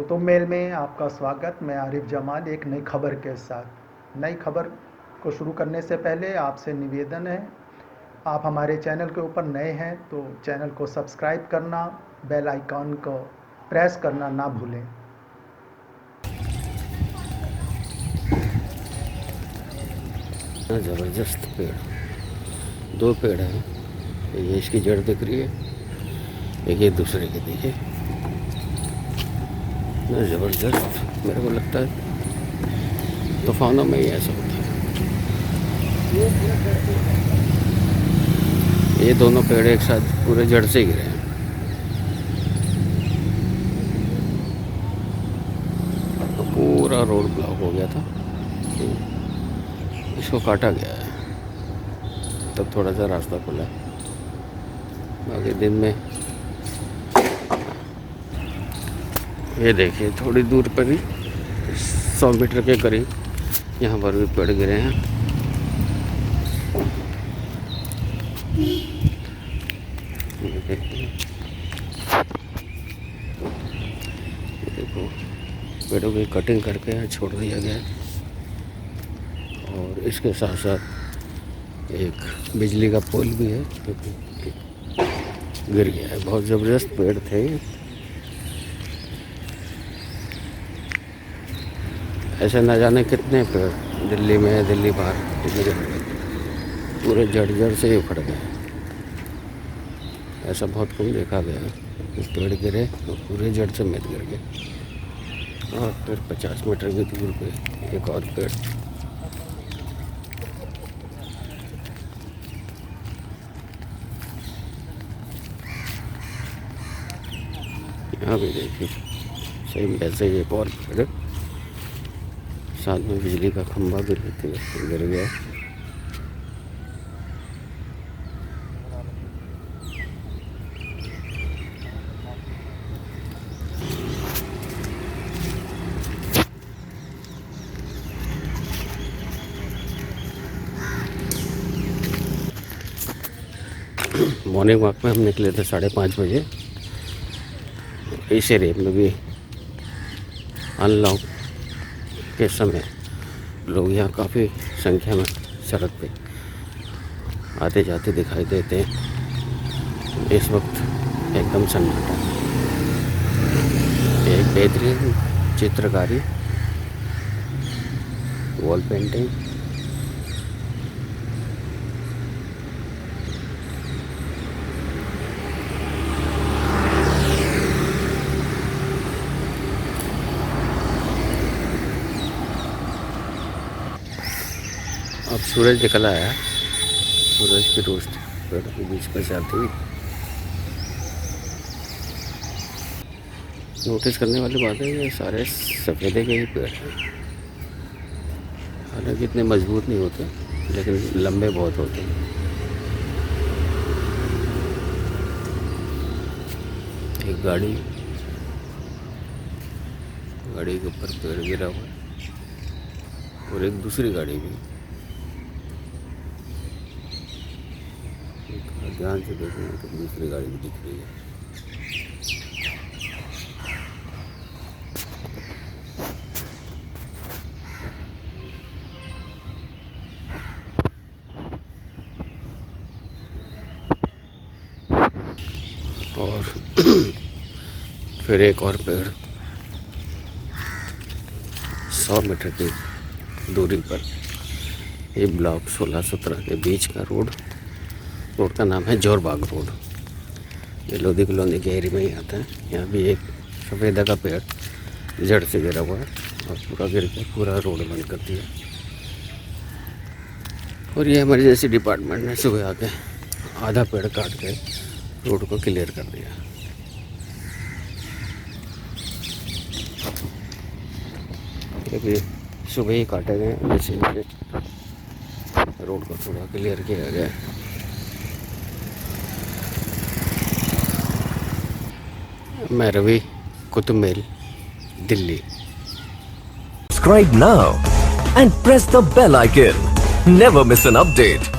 Qutub mail में आपका स्वागत। मैं आरिफ जमाल एक नई खबर के साथ। नई खबर को शुरू करने से पहले आपसे निवेदन है, आप हमारे चैनल के ऊपर नए हैं तो चैनल को सब्सक्राइब करना, बेल आइकॉन को प्रेस करना ना भूलें। ज़बरदस्त पेड़, दो पेड़ हैं। ये इसकी जड़ दिख रही है, एक ये दूसरे की देखिए। इतना ज़बरदस्त, मेरे को लगता है तूफानों में ही ऐसा होता है। ये दोनों पेड़ एक साथ पूरे जड़ से गिरे हैं। तो पूरा रोड ब्लॉक हो गया था, इसको काटा गया है, तब थोड़ा सा रास्ता खुला है। बाकी दिन में ये देखिए थोड़ी दूर पर ही 100 मीटर के करीब यहाँ पर भी पेड़ गिरे हैं। देखो पेड़ों की कटिंग करके छोड़ दिया गया है, और इसके साथ साथ एक बिजली का पोल भी है जो गिर गया है। बहुत ज़बरदस्त पेड़ थे। ऐसे न जाने कितने पेड़ दिल्ली में, दिल्ली बाहर पूरे जड़ से ही उखड़ गए। ऐसा बहुत कम देखा गया। पेड़ गिरे तो पूरे जड़ समेत गिर गए। और फिर 50 मीटर की दूर पे एक और पेड़। यहाँ भी देखिए सेम वैसे ही एक और पेड़, साथ में बिजली का खंभा भी गिर गया। मॉर्निंग वॉक में हम निकले थे 5:30 बजे। इस एरिया में भी अनलॉक के समय लोग यहाँ काफ़ी संख्या में सड़क पे आते जाते दिखाई देते हैं। इस वक्त एकदम सन्नाटा। एक बेहतरीन चित्रकारी, वॉल पेंटिंग, अब सूरज निकल आया। सूरज की रोशनी पेड़ों के बीच में से आती हुई। नोटिस करने वाली बात है, ये सारे सफ़ेदे के ही पेड़ हैं। हालांकि इतने मजबूत नहीं होते, लेकिन लंबे बहुत होते हैं। एक गाड़ी के ऊपर पेड़ गिरा हुआ है, और एक दूसरी गाड़ी भी। ध्यान से देखें तो दूसरी गाड़ी भी दिख रही है। और फिर एक और पेड़ 100 मीटर की दूरी पर, ये ब्लॉक 16-17 के बीच का रोड का नाम है जोरबाग रोड। ये लोधी कॉलोनी के एरिया में ही आता है। यहाँ भी एक सफ़ेदा का पेड़ जड़ से गिरा हुआ है, और पूरा गिर के पूरा रोड बंद कर दिया। और ये इमरजेंसी डिपार्टमेंट ने सुबह आके आधा पेड़ काट के रोड को क्लियर कर दिया। ये भी सुबह ही काटे गए, जैसे रोड को थोड़ा क्लियर किया गया। मैं Ravi, Qutub mail, Delhi. Subscribe now and press the bell icon. Never miss an update.